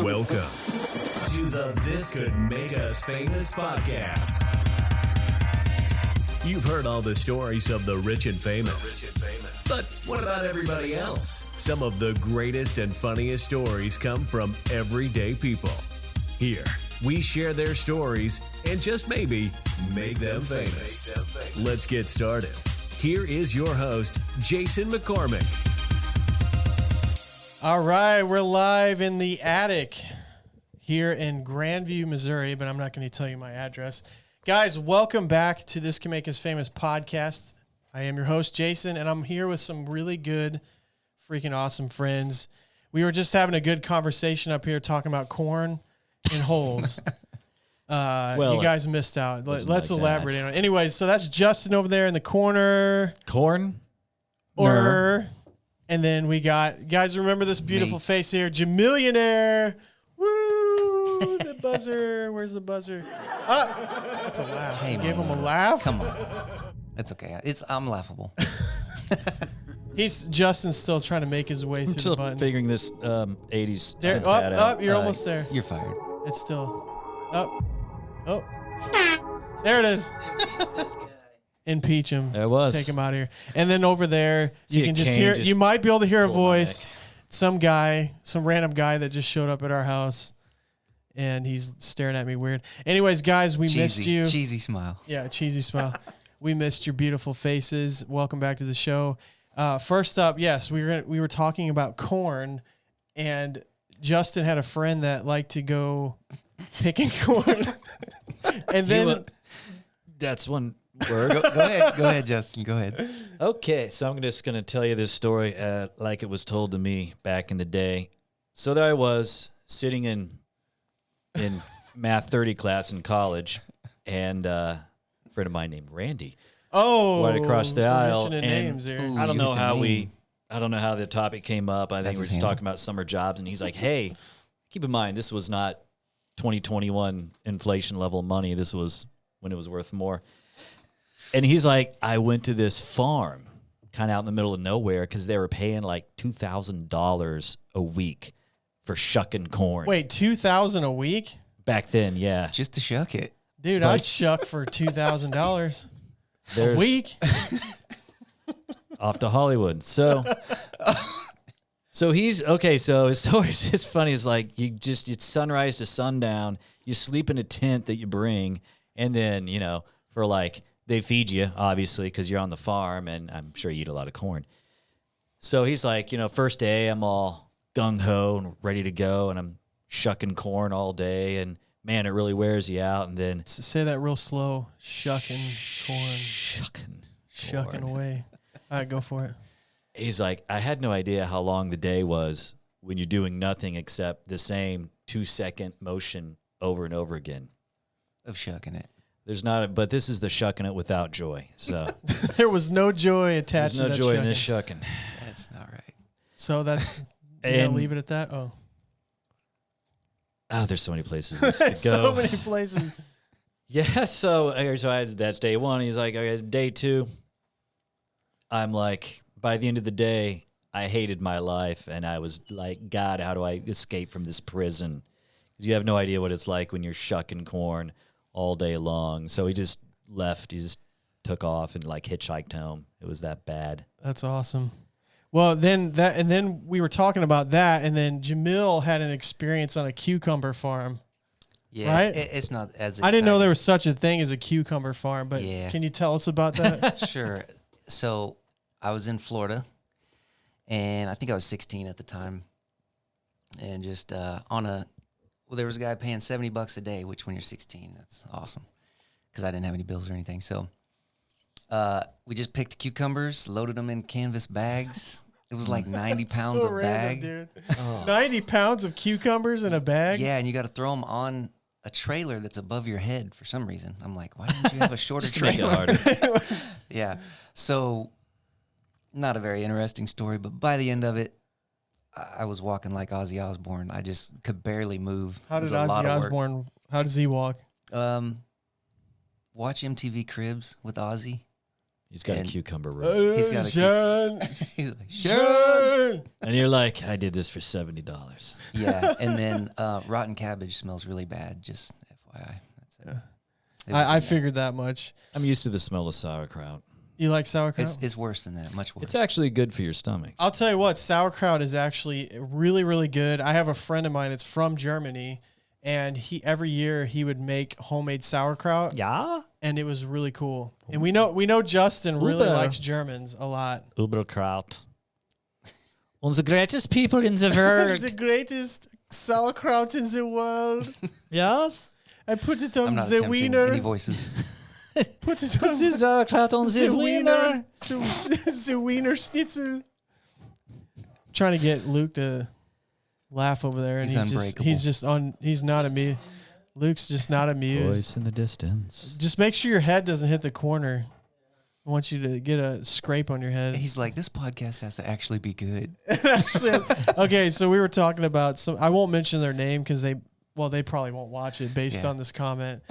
Welcome to the This Could Make Us Famous podcast. You've heard all the stories of the rich and famous. But what about everybody else? Some of the greatest and funniest stories come from everyday people. Here, we share their stories and just maybe make them famous. Let's get started. Here is your host, Jason McCormick. All right, we're live in the attic here in Grandview, Missouri, but I'm not going to tell you my address. Guys, welcome back to This Can Make Us Famous podcast. I am your host, Jason, and I'm here with some really good, freaking awesome friends. We were just having a good conversation up here talking about corn and holes. You guys missed out. Let's elaborate on it. Anyways, so that's Justin over there in the corner. Corn? And then we got, guys, remember this beautiful face here, Jamillionaire. Woo! The buzzer. Where's the buzzer? That's a laugh. Hey, Give him a laugh. Come on. It's okay. I'm laughable. Justin's still trying to make his way through Still the buttons. figuring this 80s There, synth pad out. up, you're almost there. You're fired. It's still up. Oh. There it is. Impeach him. There it was. Take him out of here. And then over there, See you a can just cane hear, just you might be able to hear a pull my voice. Some random guy that just showed up at our house, and he's staring at me weird. Anyways, guys, we missed you. Cheesy smile. Yeah, cheesy smile. We missed your beautiful faces. Welcome back to the show. First up, yes, we were talking about corn, and Justin had a friend that liked to go picking corn. And then that's one word. Go ahead, Justin. Go ahead. Okay, so I'm just going to tell you this story like it was told to me back in the day. So there I was sitting in Math 30 class in college, and a friend of mine named Randy right across the aisle. And names here. Ooh, I don't know how name. I don't know how the topic came up. I think we were just handle. talking about summer jobs, and he's like, "Hey, keep in mind this was not 2021 inflation level money. This was when it was worth more." And he's like, "I went to this farm, kind of out in the middle of nowhere, because they were paying like $2,000 a week for shucking corn." Wait, $2,000 a week? Back then, yeah. Just to shuck it. Dude, I'd shuck for $2,000 a There's week. off to Hollywood. So he's okay. So his story's just funny. It's like it's sunrise to sundown. You sleep in a tent that you bring, and then for like they feed you obviously because you're on the farm, and I'm sure you eat a lot of corn. So he's like, first day I'm all gung ho and ready to go, and I'm shucking corn all day, and man, it really wears you out. And then Say that real slow. Shucking corn. Shucking away. All right, go for it. He's like, I had no idea how long the day was when you're doing nothing except the same 2-second motion over and over again. Of shucking it. There's not, but this is the shucking it without joy. So There was no joy attached there's no to that joy shucking. in this shucking. That's not right. So that's, you gotta leave it at that? Oh, there's so many places this could go. so many places. Yeah, so that's day one. He's like, okay, day two. I'm like, by the end of the day, I hated my life, and I was like, God, how do I escape from this prison? Because you have no idea what it's like when you're shucking corn all day long. So he just left. He just took off and like hitchhiked home. It was that bad. That's awesome. Well, then we were talking about that, and then Jamil had an experience on a cucumber farm. Yeah, right? It's not as exciting. I didn't know there was such a thing as a cucumber farm, but Can you tell us about that? Sure. So I was in Florida, and I think I was 16 at the time, and just there was a guy paying $70 a day, which when you're 16, that's awesome, because I didn't have any bills or anything. So we just picked cucumbers, loaded them in canvas bags. It was like 90 pounds a bag. Dude. 90 pounds of cucumbers in a bag? Yeah, and you got to throw them on a trailer that's above your head for some reason. I'm like, why didn't you have a shorter Just to make it trailer? harder. Yeah. So not a very interesting story, but by the end of it, I was walking like Ozzy Osbourne. I just could barely move. How did Ozzy Osbourne, how does he walk? Watch MTV Cribs with Ozzy. He's got a cucumber roll. He's got a Sean. He's like, Sean. And you're like, I did this for $70. yeah. And then rotten cabbage smells really bad. Just FYI. That's it. It was I in figured that much. I'm used to the smell of sauerkraut. You like sauerkraut? It's worse than that. Much worse. It's actually good for your stomach. I'll tell you what, sauerkraut is actually really, really good. I have a friend of mine. It's from Germany, and every year he would make homemade sauerkraut. Yeah? And it was really cool. And we know Justin really Uber. likes Germans a lot. Uberkraut. Unsere greatest people in the world. It's the greatest sauerkraut in the world. Yes? I put it I'm on not the attempting wiener. any voices. Put it on Put the sauerkraut on the wiener. The wiener schnitzel. Trying to get Luke to laugh over there, and he's not amused. Luke's just not amused. Voice in the distance. Just make sure your head doesn't hit the corner. I want you to get a scrape on your head. He's like, this podcast has to actually be good. Actually, okay, so we were talking about some. I won't mention their name because they probably won't watch it based on this comment.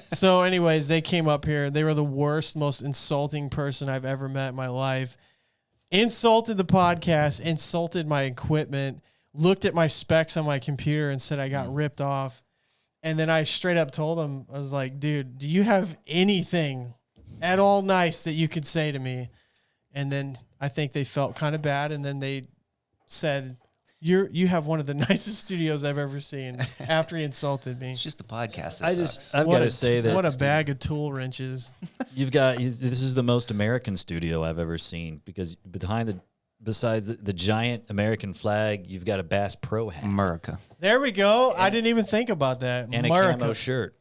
So, anyways, they came up here. They were the worst, most insulting person I've ever met in my life. Insulted the podcast, insulted my equipment, looked at my specs on my computer and said I got ripped off. And then I straight up told him, I was like, dude, do you have anything at all nice that you could say to me? And then I think they felt kind of bad. And then they said, you have one of the nicest studios I've ever seen after he insulted me. It's just a podcast. Sucks. I've got to say that. What a bag of tool wrenches. This is the most American studio I've ever seen because besides the giant American flag, you've got a Bass Pro hat. America. There we go. I didn't even think about that. And America. a camo shirt.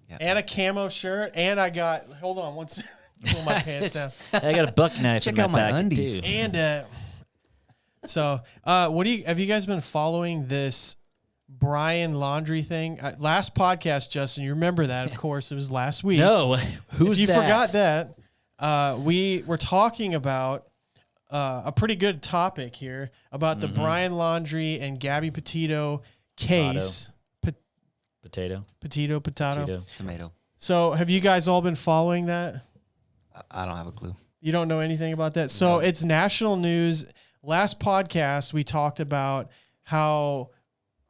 Yep. And a camo shirt. And I got, hold on, one second. Pull my pants down. I got a buck knife Check in out my my pocket undies. too. And so, have you guys been following this Brian Laundrie thing? Last podcast, Justin, you remember that? Of course, it was last week. No, who's if you that? forgot that, we were talking about a pretty good topic here about the Brian Laundrie and Gabby Petito case. Potato. Tomato. So, have you guys all been following that? I don't have a clue. You don't know anything about that? So it's national news. Last podcast, we talked about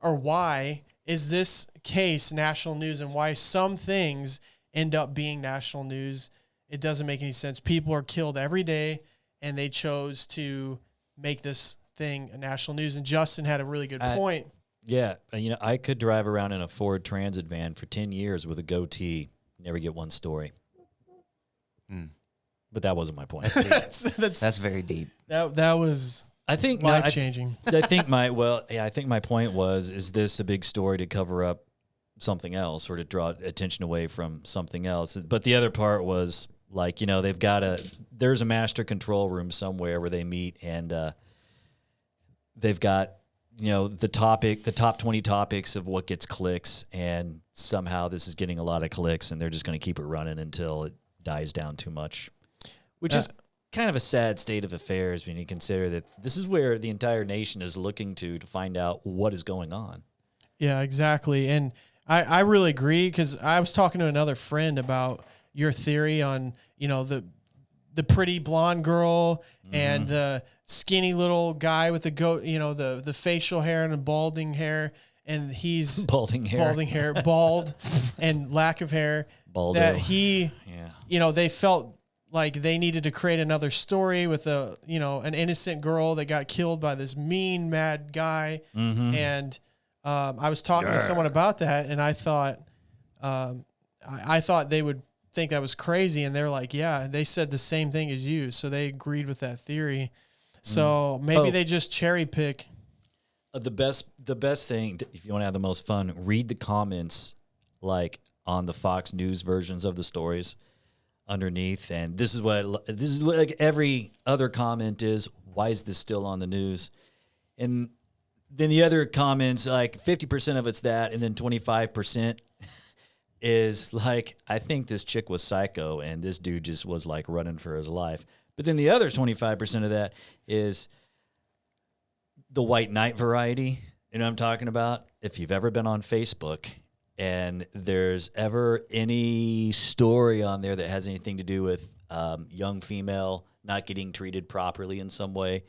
why is this case national news and why some things end up being national news. It doesn't make any sense. People are killed every day, and they chose to make this thing a national news. And Justin had a really good point. Yeah. I could drive around in a Ford Transit van for 10 years with a goatee, never get one story. But that wasn't my point. That's very deep. That was life changing. I think my point was, is this a big story to cover up something else or to draw attention away from something else? But the other part was like, there's a master control room somewhere where they meet and they've got, the top 20 topics of what gets clicks, and somehow this is getting a lot of clicks and they're just going to keep it running until it dies down too much. Which is kind of a sad state of affairs when you consider that this is where the entire nation is looking to find out what is going on. Yeah, exactly. And I really agree because I was talking to another friend about your theory on, the pretty blonde girl and the skinny little guy with the goat, the facial hair and the balding hair. And he's bald and lack of hair. Baldo. That they felt like they needed to create another story with an innocent girl that got killed by this mean, mad guy. And I was talking to someone about that, and I thought, I thought they would think that was crazy, and they're like, yeah, they said the same thing as you, so they agreed with that theory. So maybe they just cherry pick. The best thing, if you want to have the most fun, read the comments like on the Fox News versions of the stories underneath, and this is what like every other comment is. Why is this still on the news? And then the other comments, like 50% of it's that, and then 25% is like, I think this chick was psycho, and this dude just was like running for his life. But then the other 25% of that is the white knight variety. You know what I'm talking about? If you've ever been on Facebook and there's ever any story on there that has anything to do with young female not getting treated properly in some way.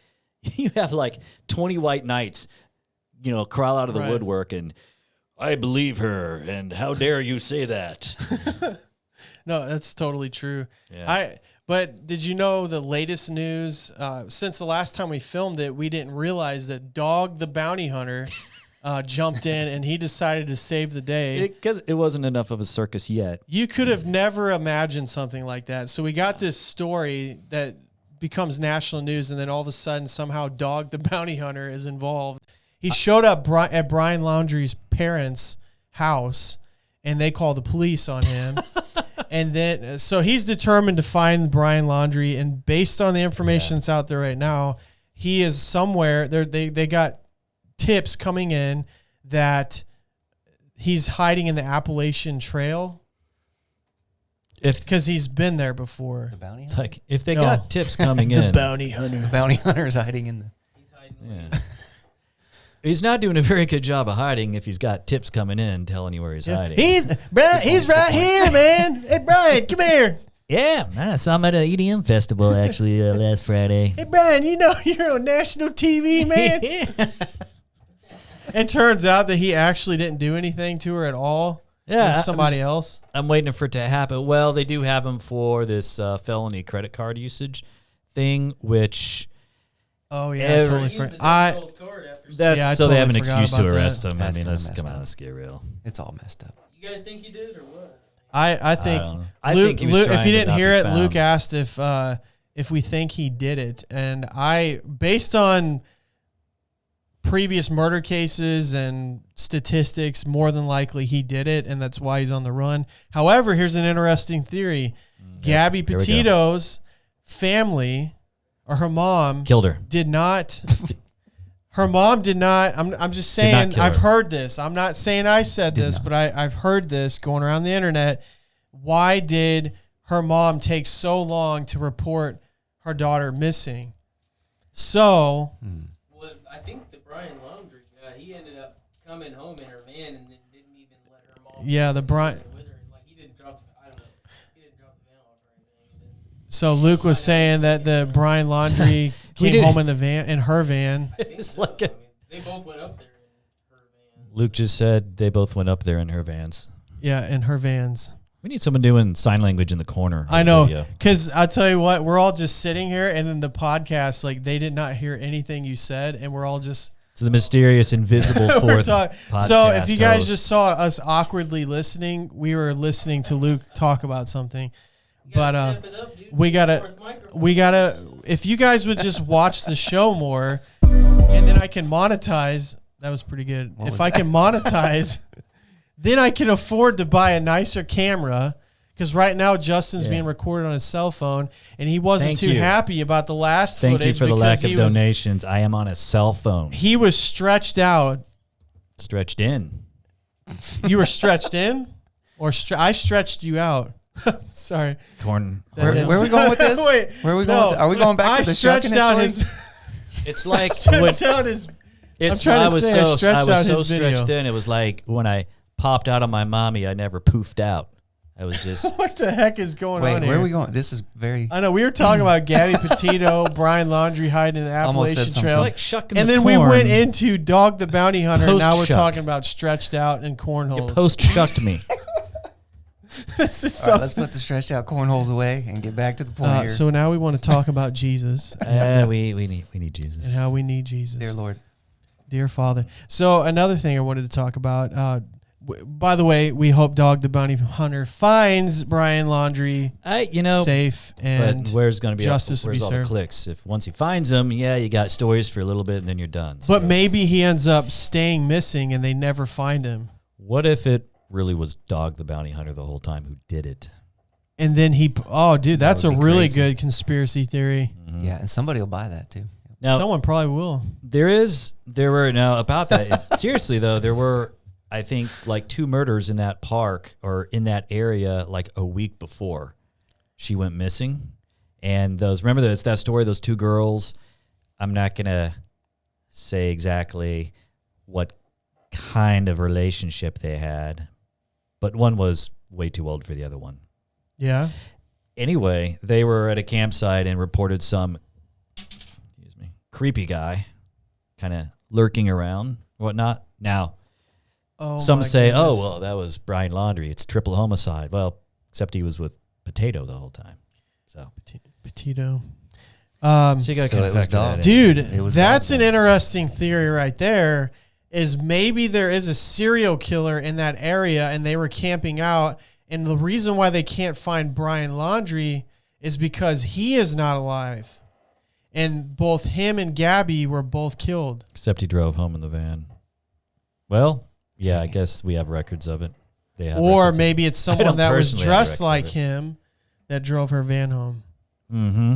You have like 20 white knights, crawl out of the woodwork and I believe her. And how dare you say that? No, that's totally true. Yeah. But did you know the latest news? Since the last time we filmed it, we didn't realize that Dog the Bounty Hunter jumped in and he decided to save the day. Because it wasn't enough of a circus yet. You could have never imagined something like that. So we got this story that becomes national news, and then all of a sudden, somehow Dog the Bounty Hunter is involved. He showed up at Brian Laundrie's parents' house, and they called the police on him. And then, so he's determined to find Brian Laundrie, and based on the information that's out there right now, he is somewhere. They got tips coming in that he's hiding in the Appalachian Trail because he's been there before. The bounty It's hunter? like if they got tips coming in. The bounty hunter. The bounty hunter is hiding in the... Yeah. He's not doing a very good job of hiding if he's got tips coming in telling you where he's hiding. He's right here, man. Hey, Brian, come here. Yeah, I saw him at an EDM festival actually last Friday. Hey, Brian, you're on national TV, man. It turns out that he actually didn't do anything to her at all. Yeah, It was somebody else. I'm waiting for it to happen. Well, they do have him for this felony credit card usage thing, which Oh yeah, totally. that's so they have an excuse to forgot about arrest him. That's I mean, kinda let's messed come on, up. let's get real. It's all messed up. You guys think he did or what? I think don't know. I Luke, think he was Luke, trying if you to didn't not hear be it, found. Luke asked if we think he did it, and based on previous murder cases and statistics, more than likely he did it, and that's why he's on the run. However, here's an interesting theory: Gabby here we go. Petito's family, or her mom, Killed her. did not. Her mom did not. I'm just Did not saying. kill I've her. heard this. I'm not saying I said this, but I've heard this going around the internet. Why did her mom take so long to report her daughter missing? So Well, I think the Brian Laundrie guy, he ended up coming home in her van and then didn't even let her mom. Yeah, the Brian- with her. Like he didn't drop. I don't know. He didn't drop the van off or anything. so Luke was saying that the Brian Laundrie came did- home in her van. I think It's so. like I mean, they both went up there in her van. Luke just said they both went up there in her vans. Yeah, in her vans. We need someone doing sign language in the corner. of I the know, video. because I'll tell you what, we're all just sitting here, and in the podcast, like they did not hear anything you said, and we're all just It's the mysterious invisible we're fourth talking. podcast So if you guys host. just saw us awkwardly listening, we were listening to Luke talk about something. You gotta But step it up, dude. we gotta- Fourth microphone. We gotta. If you guys would just watch the show more, and then I can monetize. That was pretty good. What If was I can monetize, then I can afford to buy a nicer camera. Because right now Justin's Yeah. being recorded on his cell phone, and he wasn't Thank too you. happy about the last Thank footage you for the because lack of donations. I am on a cell phone. he was stretched out. Stretched in. You were stretched in, or I stretched you out. Sorry. Corn. That didn't- Where are we going with this? Wait, Where are we no. going? Are we going back I to the stretched Shucking out stories? his. It's like Stretched out his. it's, trying to I was say I so stretched I was out so his stretched video. in. It was like when I popped out of my mommy, I never poofed out. I was just What the heck is going Wait, on where here? are we going? This is very... I know we were talking about Gabby Petito, Brian Laundrie hiding in the Almost said Appalachian something. Trail, like shucking and the then we corn. went into Dog the Bounty Hunter. And now we're Post-shuck. talking about stretched out and cornholes. post shucked me. This is All so. right, let's put the stretched out cornholes away and get back to the point here. So now we want to talk about Jesus We need Jesus. and how we need Jesus. Dear Lord. Dear Father. So another thing I wanted to talk about. By the way, we hope Dog the Bounty Hunter finds Brian Laundrie safe and but where's going to be justice will where's be all the served. clicks? If once he finds him, yeah, you got stories for a little bit, and then you're done. But So maybe he ends up staying missing and they never find him. what if it really was Dog the Bounty Hunter the whole time who did it? And then dude, that's a would be really crazy. good conspiracy theory. Yeah, and somebody will buy that too. Now Someone probably will. there were about that. Seriously though, there were I think like 2 murders in that park or in that area like a week before she went missing. And remember it's that story, those 2 girls. I'm not gonna say exactly what kind of relationship they had, but one was way too old for the other one. Yeah. Anyway, they were at a campsite and reported some creepy guy kind of lurking around, whatnot. Now, some say, goodness. oh, well, that was Brian Laundrie. It's triple homicide. Well, except he was with Petito the whole time. So Petito. So you got So it was dog. Dude, It was that's dog an then. interesting theory right there. Is maybe there is a serial killer in that area and they were camping out. And the reason why they can't find Brian Laundrie is because he is not alive. And both him and Gabby were both killed. Except he drove home in the van. Well, yeah, I guess we have records of it. They have Or records of maybe it's I someone don't that was personally have dressed record of like it. him that drove her van home. it. Mm-hmm.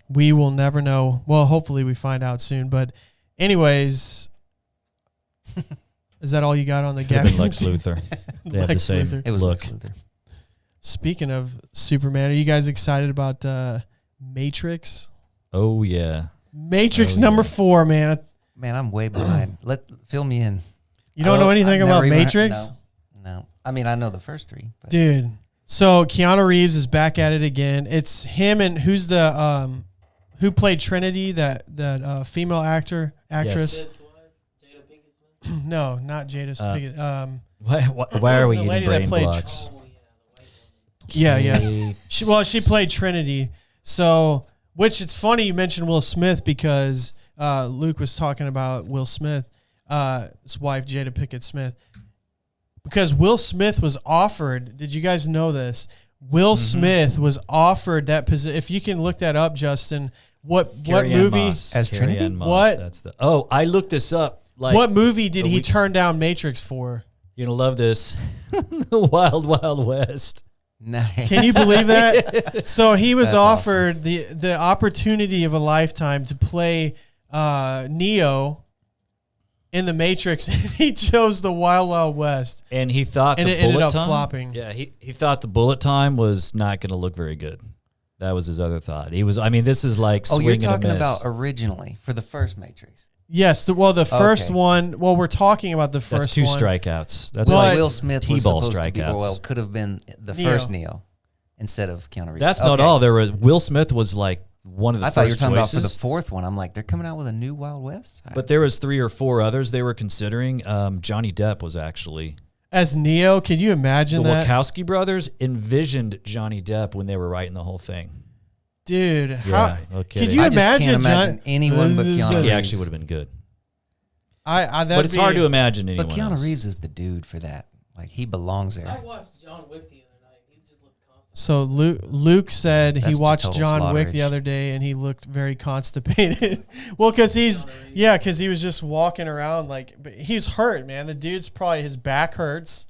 We will never know. Well, hopefully we find out soon. But anyways, is that all you got on the Could have been Gabby? Lex Luthor. They have the Lex same Luthor. It was look. Lex Luthor. Speaking of Superman, are you guys excited about Matrix? Oh, yeah. Matrix Oh, number yeah. 4, man. Man, I'm way behind. Fill me in. You don't know anything I've about never even Matrix? No. I mean, I know the first 3. But Dude. So Keanu Reeves is back at it again. It's him and who's the who played Trinity, that female actress? That's why Jada Pinkett Smith. No, not Jada Pinkett. Why are we The eating lady that brain played- blocks? Oh yeah, the white woman. Yeah. She played Trinity. So, which it's funny you mentioned Will Smith because Luke was talking about Will Smith, his wife Jada Pinkett Smith. Because Will Smith was offered, did you guys know this? Will Smith was offered that position. If you can look that up, Justin, what Carrie-Anne movie? Moss. As Carrie-Anne Trinity? Moss, What? That's the. Oh, I looked this up. Like, What movie did a he week- turn down Matrix for? You're gonna love this. The Wild Wild West. nice. Can you believe that? So he was That's offered the opportunity of a lifetime to play Neo in the Matrix, and he chose the Wild Wild West, And he thought and the it ended bullet up time, flopping. Yeah, he thought the bullet time was not going to look very good. That was his other thought. He was. I mean, this is like Oh, swing you're and a talking miss. about originally for the first Matrix. Yes, the first Okay. one. Well, we're talking about the first That's two one. strikeouts. That's Well, like Will Smith was T-ball supposed to be, strikeouts. well, could have been the Neo. first Neo instead of Keanu Reeves. That's not Okay. all. There were Will Smith was like one of the I first thought you were talking choices. about for the fourth one. I'm like, they're coming out with a new Wild West. But there was 3 or 4 others they were considering. Johnny Depp was actually. As Neo. Can you imagine The that, Wachowski brothers envisioned Johnny Depp when they were writing the whole thing. dude? Yeah, How no could kidding. you I just imagine? can't imagine anyone but Keanu He Reeves. actually would have been good. That'd But it's be- hard to imagine anyone But Keanu else. Reeves is the dude for that. Like, he belongs I there. watched John Wick the other night. He just looked constant. So Luke said That's he just watched total John Wick the slaughterage. other day and he looked very constipated. Well, because because he was just walking around but he's hurt, man. The dude's probably his back hurts.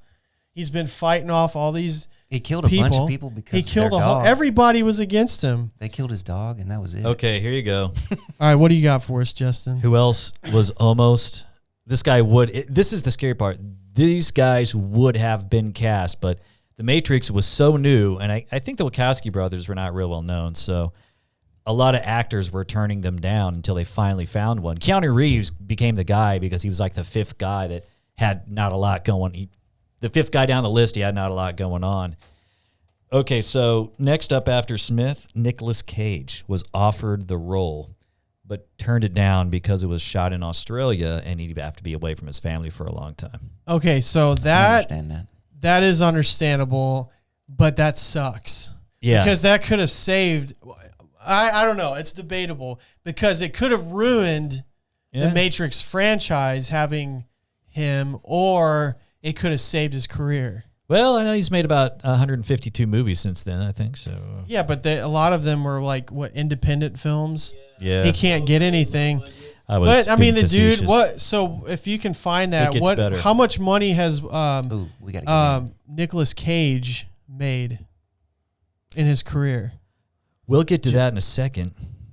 He's been fighting off all these He killed a bunch of people because he killed their dog. everybody was against him. They killed his dog, and that was it. Okay, here you go. All right, what do you got for us, Justin? Who else was almost? This guy would. This is the scary part. These guys would have been cast, but The Matrix was so new, and I think the Wachowski brothers were not real well known, so a lot of actors were turning them down until they finally found one. Keanu Reeves became the guy because he was like the 5th guy that had not a lot going. The 5th guy down the list, he had not a lot going on. Okay, so next up after Smith, Nicolas Cage was offered the role, but turned it down because it was shot in Australia and he'd have to be away from his family for a long time. Okay, so I that understand that. that is understandable, but that sucks. Yeah. Because that could have saved I don't know, it's debatable because it could have ruined the Matrix franchise having him, or it could have saved his career. Well, I know he's made about 152 movies since then, I think, so. Yeah, but a lot of them were independent films. Yeah. He can't get anything. I was But I mean, being the dude. facetious. So if you can find that, gets better. how much money has Ooh, we got to get in. Nicolas Cage made in his career? We'll get to that in a second.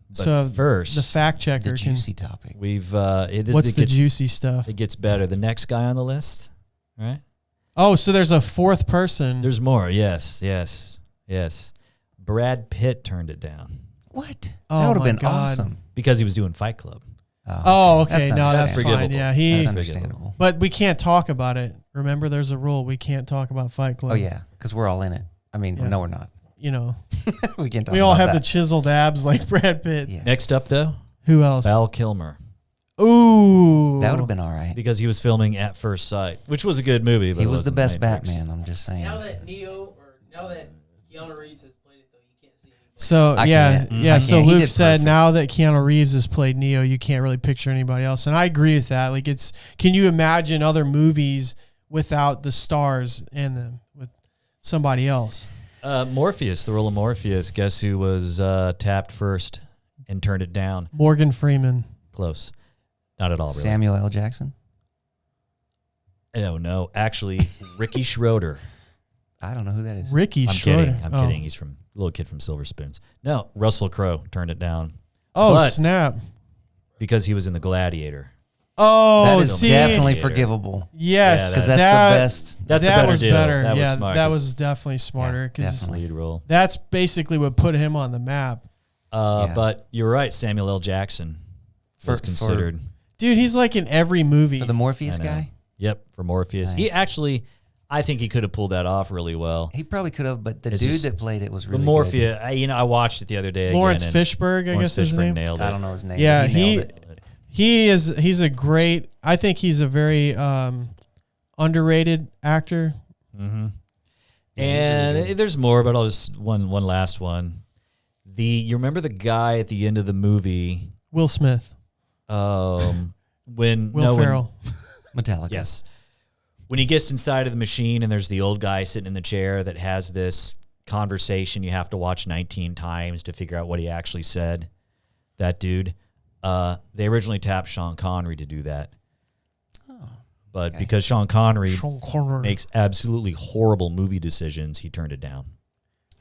But So first, the fact checker The can. juicy topic. we've What's the juicy stuff? It gets better. The next guy on the list, right? Oh, so there's a 4th person. There's more. Yes. Brad Pitt turned it down What? Oh, That would have my been God. awesome. because he was doing Fight Club. Oh, okay. No, that's forgivable. fine. Yeah, That's That's understandable. But we can't talk about it. Remember, there's a rule. We can't talk about Fight Club. Oh, yeah, because we're all in it. I mean, Yeah. no, we're not. you know, we can talk we all about have the that. chiseled abs like Brad Pitt. Yeah. Next up, though, Who else? Val Kilmer, Ooh. That would have been all right. because he was filming At First Sight, which was a good movie. But He it was the wasn't best Matrix. Batman. I'm just saying. Now that Keanu Reeves has played it, though, you can't see anybody. So I yeah, can't. yeah. I So can't. He Luke did said perfect. now that Keanu Reeves has played Neo, you can't really picture anybody else, and I agree with that. Like, can you imagine other movies without the stars in them with somebody else? Morpheus, the role of Morpheus. Guess who was tapped first and turned it down? Morgan Freeman. Close. Not at all, really. Samuel L. Jackson. No. Actually, Ricky Schroeder. I don't know who that is. Ricky I'm Schroeder. kidding. I'm kidding. He's from little kid from Silver Spoons. No, Russell Crowe turned it down Oh But- snap! because he was in The Gladiator. Oh, That is see, definitely Gladiator. forgivable. yes, Yeah, Because that's that- the best. That's that a better was deal. better. That was yeah, smart. that 'cause was definitely smarter because definitely. lead role. that's basically what put him on the map. Yeah. But you're right. Samuel L. Jackson was For- considered. Dude, he's like in every movie. For the Morpheus I know. guy, Yep, for Morpheus. He Nice. actually, I think he could have pulled that off really well. he probably could have, but the It's dude just- that played it was really But Morpheus, I watched it the other day. Lawrence again, and Fishburne, I Lawrence guess his Fishburne name. nailed good. it. I don't know his name. Yeah, but he nailed it. He's a great. I think he's a very underrated actor. Mm-hmm. Yeah, he's And really good. there's more, but I'll just one last one. You remember the guy at the end of the movie? Will Smith, When Will Ferrell. Metallica. Yes. When he gets inside of the machine and there's the old guy sitting in the chair that has this conversation you have to watch 19 times to figure out what he actually said, that dude, they originally tapped Sean Connery to do that. But okay. because Sean Connery Sean Connery. makes absolutely horrible movie decisions, he turned it down.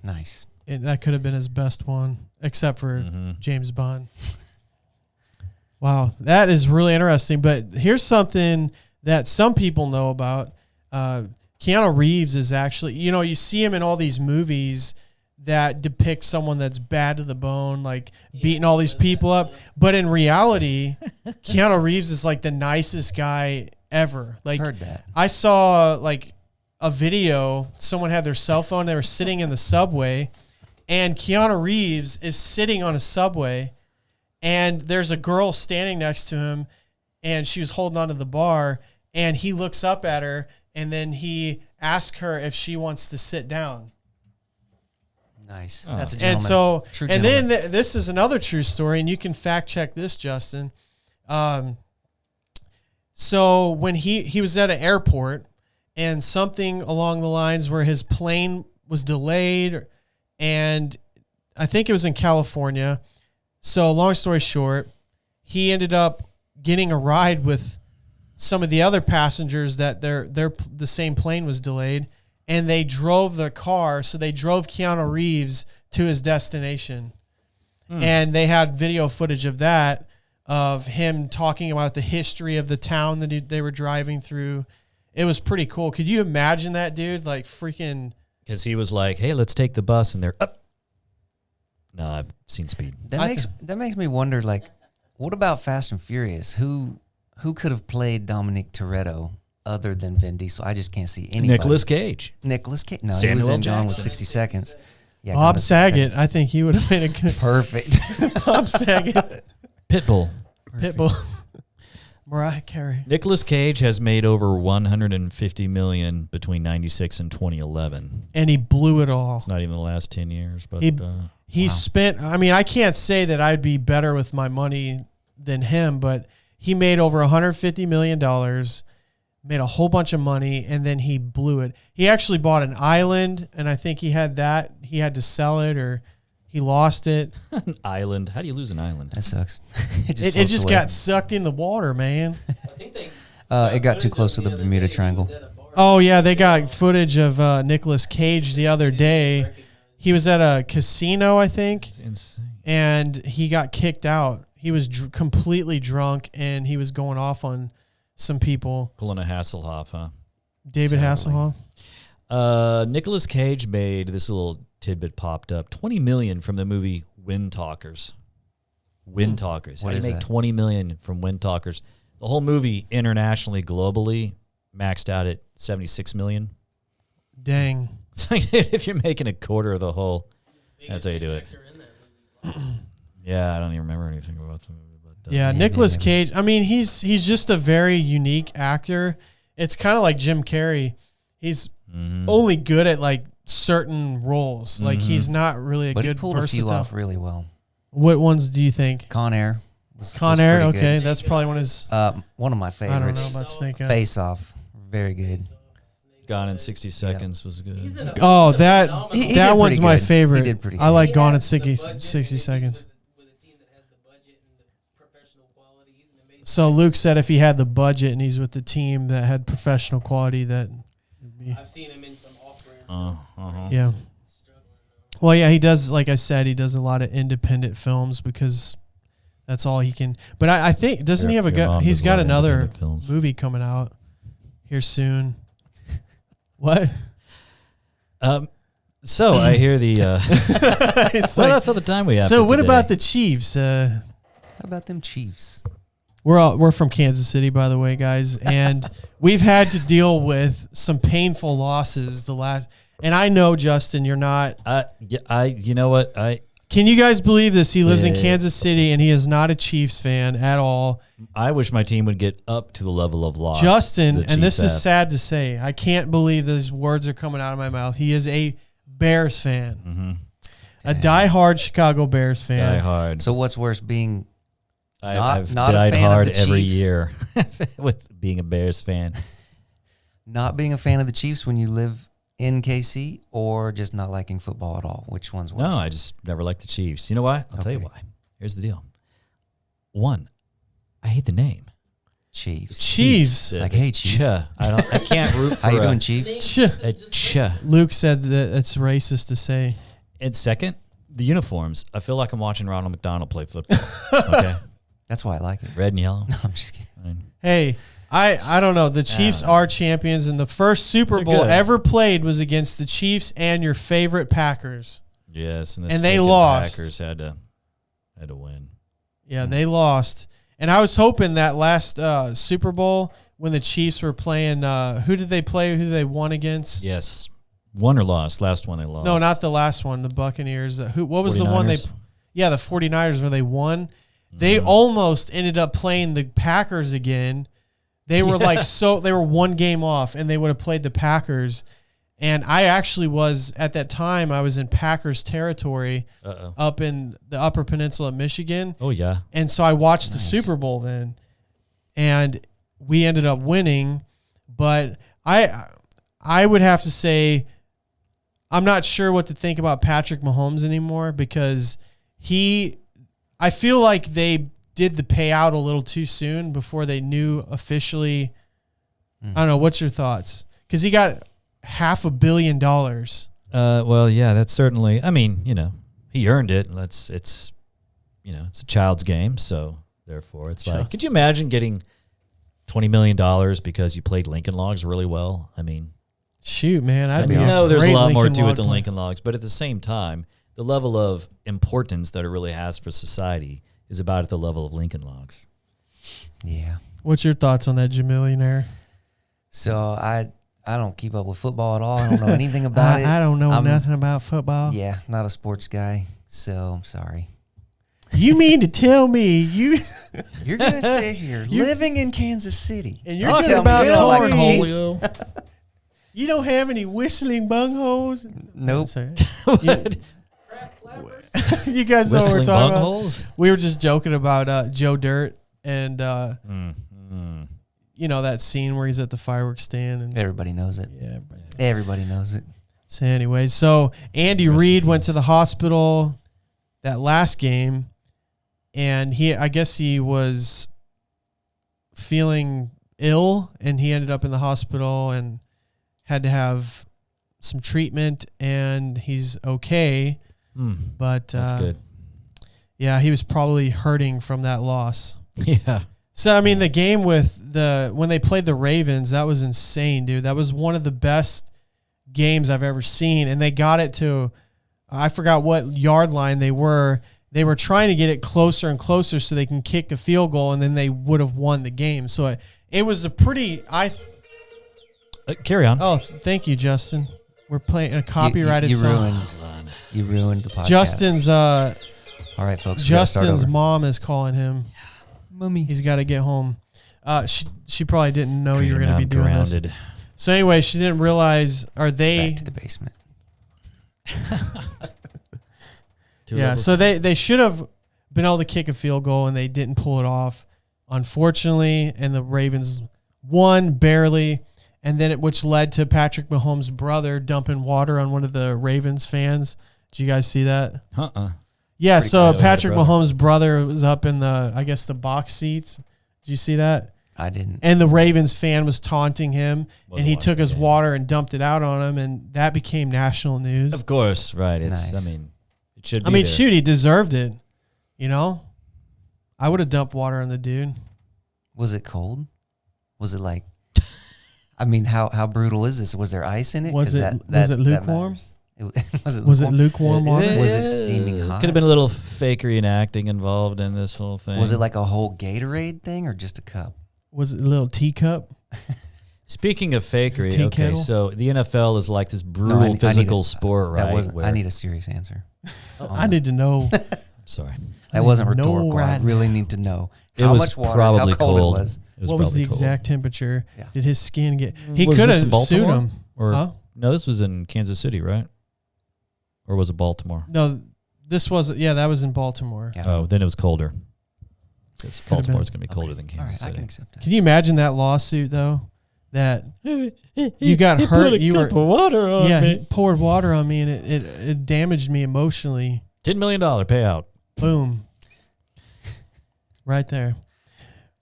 Nice. That could have been his best one, except for Mhm. James Bond. Wow, that is really interesting. But here's something that some people know about. Keanu Reeves is actually, you see him in all these movies that depict someone that's bad to the bone, like beating all these people up. But in reality, Keanu Reeves is like the nicest guy ever. Like, Heard that. I saw like a video, someone had their cell phone, they were sitting in the subway, and Keanu Reeves is sitting on a subway, and there's a girl standing next to him, and she was holding onto the bar, and he looks up at her, and then he asks her if she wants to sit down. Nice. Oh. That's a gentleman. And so, True and gentleman. then this is another true story, and you can fact check this, Justin. So when he was at an airport, and something along the lines where his plane was delayed, and I think it was in California. So long story short, he ended up getting a ride with some of the other passengers that the same plane was delayed, and they drove the car. So they drove Keanu Reeves to his destination, and they had video footage of that, of him talking about the history of the town that they were driving through. It was pretty cool. Could you imagine that, dude? Like freaking. Because he was like, hey, let's take the bus. And they're up. No, I've seen Speed. That makes me wonder, like, what about Fast and Furious? Who could have played Dominic Toretto other than Vin Diesel? I just can't see anybody. Nicolas Cage. Nicolas Cage. No, Samuel he was L. in Gone with Jackson. 60 Seconds. Yeah, Bob Gone with 60 Saget. Seconds. I think he would have made a good Perfect. Bob Saget. Pitbull. Pitbull. Mariah Carey. Nicolas Cage has made over $150 million between 96 and 2011. And he blew it all. It's not even the last 10 years, but He spent, I mean, I can't say that I'd be better with my money than him, but he made over $150 million, made a whole bunch of money, and then he blew it. He actually bought an island, and I think he had to sell it, or he lost it. an island. How do you lose an island? That sucks. It floats just away. got sucked in the water, man. I think they. It got too footage close of to the the other Bermuda day. He Triangle. was at a bar. Oh, yeah, they got footage of Nicolas Cage the other day. He was at a casino, I think, It's insane. and he got kicked out. He was completely drunk, and he was going off on some people. Pulling a Hasselhoff, huh? David Totally. Hasselhoff. Nicolas Cage made, this little tidbit popped up, $20 million from the movie Wind Talkers. Wind Talkers. What How do is you make that? $20 million from Wind Talkers? The whole movie internationally, globally, maxed out at $76 million. Dang. It's like, dude, if you're making a quarter of the whole, that's how you do it. Actor in that movie. Yeah, I don't even remember anything about the movie. But, Yeah, Nicolas Cage. I mean, he's just a very unique actor. It's kind of like Jim Carrey. He's only good at like certain roles. Like he's not really a But he good pulled a few versatile. off really well. What ones do you think? Con Air. Con was Air. pretty Okay, good. that's probably one of his. One of my I don't know favorites. about Snake Eyes. Face Off. Very good. Gone in 60 Seconds was good. He's in a- Oh, he's a that phenomenal- He that did one's pretty my good. favorite. He did pretty I good. like He Gone in has the 60, budget, 60 maybe seconds. with a team that has the budget and the professional quality. He's an amazing. So Luke said if he had the budget and he's with the team that had professional quality, that would be, I've seen him in some off-brand stuff. yeah. Well, yeah, he does. Like I said, he does a lot of independent films because that's all he can. But I think doesn't he have a Your gu mom He's does a got lot of another independent films. movie coming out here soon. What? So I hear the. It's Well, like- that's all the time we have. so for what today. about the Chiefs? How about them Chiefs? We're from Kansas City, by the way, guys, and we've had to deal with some painful losses the last. And I know, Justin, you're not. You know what? Can you guys believe this? He lives in Yeah. Kansas City, and he is not a Chiefs fan at all. I wish my team would get up to the level of loss. Justin, the and this Chiefs is have. sad to say, I can't believe these words are coming out of my mouth. He is a Bears fan, a diehard Chicago Bears fan. Die hard. So what's worse, being I've not a died fan of hard the every Chiefs. year with being a Bears fan. not being a fan of the Chiefs when you live in KC, or just not liking football at all? Which one's worse? No, I just never liked the Chiefs. You know why? I'll tell you Okay. why. Here's the deal. One, I hate the name. Chiefs. Chiefs. Like, hey, Chief. I can't root for How you a- doing, Chief? Ch- a ch. Luke said that it's racist to say. And second, the uniforms. I feel like I'm watching Ronald McDonald play football. Okay, That's why I like it. red and yellow. I'm just kidding. I mean, Hey, I don't know. The Chiefs are champions, and the first Super They're Bowl good. ever played was against the Chiefs and your favorite Packers. yes, and, And they stinking lost. Packers had to win. Yeah, they lost. And I was hoping that last Super Bowl when the Chiefs were playing, who did they play? Who they won against? Yes, won or lost. Last one they lost. No, not the last one. The Buccaneers. What was the one they? 49ers? Yeah, the 49ers where they won. They almost ended up playing the Packers again. They were they were one game off, and they would have played the Packers. And I actually was at that time. I was in Packers territory up in the Upper Peninsula of Michigan. Oh yeah. And so I watched the Super Bowl then, and we ended up winning. But I would have to say I'm not sure what to think about Patrick Mahomes anymore because I feel like they did the payout a little too soon before they knew officially. I don't know. What's your thoughts? Because he got $500 million. Well, yeah, that's certainly. I mean, he earned it. It's a child's game, so therefore, it's like. Could you imagine getting $20 million because you played Lincoln Logs really well? I mean, Shoot, man. I'd I be know there's a great lot more Lincoln to it Log than player. Lincoln Logs, but at the same time, the level of importance that it really has for society is about at the level of Lincoln Logs. Yeah. What's your thoughts on that Jamillionaire? So I don't keep up with football at all. I don't know anything about it. I don't know I'm- nothing about football. Yeah, not a sports guy. So I'm sorry. You mean to tell me you You're gonna sit here living in Kansas City and you're and talking tell me about you don't like the cornhole. Chiefs? You don't have any whistling bungholes? Nope. Sorry. Crap flappers. You guys know what we're Whistling talking about? bungholes? We were just joking about Joe Dirt and Mm-hmm. you know that scene where he's at the fireworks stand and Everybody knows it. yeah. Everybody. Everybody knows it. So anyways, so Andy Reid went to the hospital that last game, and I guess he was feeling ill, and he ended up in the hospital and had to have some treatment, and he's okay. But That's good. yeah, he was probably hurting from that loss. Yeah. So I mean, the game when they played the Ravens, that was insane, dude. That was one of the best games I've ever seen, and they got it to, I forgot what yard line they were. They were trying to get it closer and closer so they can kick a field goal, and then they would have won the game. So it was a pretty. Carry on. Oh, thank you, Justin. We're playing a copyrighted you song. You ruined the podcast. Justin's All right, folks. Justin's mom is calling him. Mommy. He's got to get home. She probably didn't know you were going to be doing grounded. this. So anyway, she didn't realize. Are they back to the basement? Yeah. So they should have been able to kick a field goal and they didn't pull it off, unfortunately. And the Ravens won barely, and then which led to Patrick Mahomes' brother dumping water on one of the Ravens fans. Did you guys see that? Yeah. Pretty So close. Patrick Mahomes' brother was up in the box seats. Did you see that? I didn't. And the Ravens fan was taunting him, and he took his game. water and dumped it out on him, and that became national news. Of course, right. It's. Nice. I mean, it should. I be mean, there. shoot, he deserved it. You know, I would have dumped water on the dude. Was it cold? Was it like? I mean, how brutal is this? Was there ice in it? Was 'Cause it- was it lukewarm? Was it lukewarm water? Was it steaming hot? Could have been a little fakery and acting involved in this whole thing. Was it like a whole Gatorade thing or just a cup? Was it a little teacup? Speaking of fakery, tea okay, kettle? so the NFL is like this No, brutal I need physical a- sport, That right? wasn't. where- I need a serious answer. I need to know. Sorry. That wasn't I need to know rhetorical. I right really need to know It how was much water, probably how cold cold. it was. It What was the probably cold. exact temperature? Yeah. Did his skin get? He Was could this have in Baltimore? sued him. Or Huh? no, this was in Kansas City, right? Or was it Baltimore? No, this was. Yeah, that was in Baltimore. Yeah. Oh, then it was colder. Because Could've been. Baltimore's going to be colder Okay. than All Kansas right, I City. can accept that. Can you imagine that lawsuit though? That you got hurt. You were water on he poured water on me, and it damaged me emotionally. $10 million payout. Boom. Right there.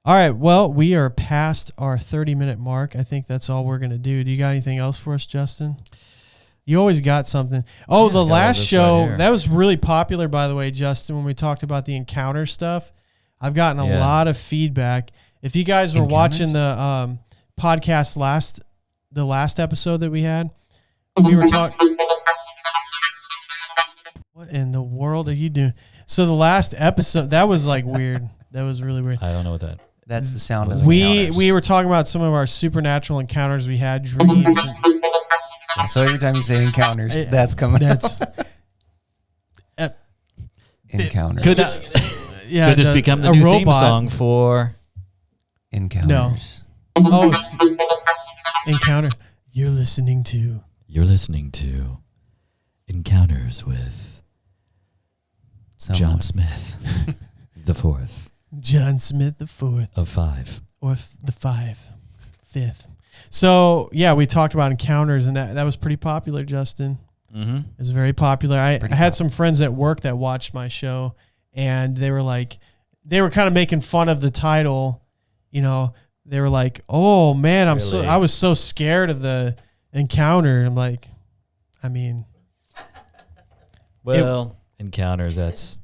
All right. Well, we are past our 30-minute mark. I think that's all we're going to do. Do you got anything else for us, Justin? You always got something. Oh, the got last this show, right here. that was really popular, by the way, Justin, when we talked about the encounter stuff. I've gotten a Yeah. lot of feedback. If you guys were watching the podcast the last episode that we had, we were talking. What in the world are you doing? So the last episode, that was like weird. That was really weird. I don't know what that. That's the sound of We encounters. were talking about some of our supernatural encounters we had, dreams. And Yeah, so every time you say encounters, I- that's coming. that's encounters. Could this, yeah. could this become the a new robot. theme song for? Encounters. Oh, encounter. You're listening to. You're listening to Encounters with Someone. John Smith, the fourth John Smith the fourth of five. or the fifth. So yeah, we talked about encounters, and that was pretty popular, Justin. Mm-hmm. It was very popular. I Pretty had some friends at work that watched my show, and they were kind of making fun of the title. You know, they were like, "Oh man, Really? I was so scared of the encounter." I'm like, I mean, Well, Encounters, that's...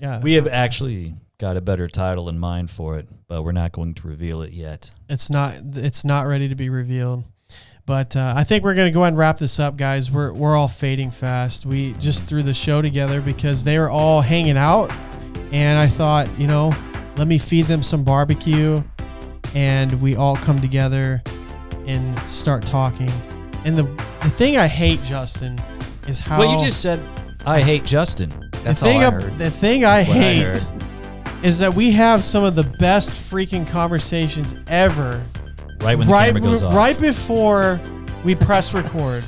yeah, We have actually got a better title in mind for it, but we're not going to reveal it yet. it's not ready to be revealed. But I think we're gonna go ahead and wrap this up, guys. We're all fading fast. We just threw the show together because they were all hanging out, and I thought, let me feed them some barbecue, and we all come together and start talking. And the thing I hate, Justin, is how Well, you just said, I hate Justin. That's all I heard. The thing I That's what I hate heard. is that we have some of the best freaking conversations ever. Right when the camera goes off. Right before we press record.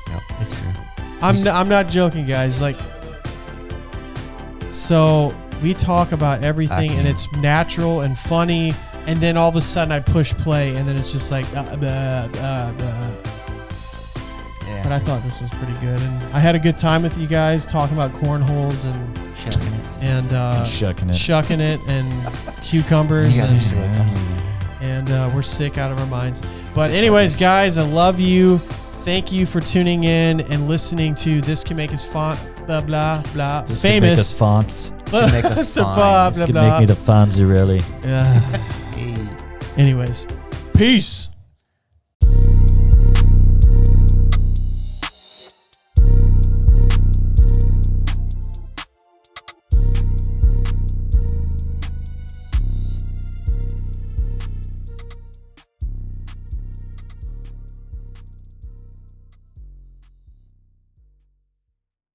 Yep, that's true. I'm not joking, guys. Like, so we talk about everything, and it's natural and funny, and then all of a sudden I push play, and then it's just like, blah, blah, blah. Yeah. But I thought this was pretty good, and I had a good time with you guys talking about cornholes and Shucking it. shucking it and cucumbers. You guys and, are sick. I'm leaving. and we're sick out of our minds. But anyways, guys, I love you. Thank you for tuning in and listening to This Can Make Us blah blah blah This could make us famous. fonts. This could make us So fine. blah, This blah, could blah. make me the Fonzarelli. Yeah. Hey. Anyways, peace.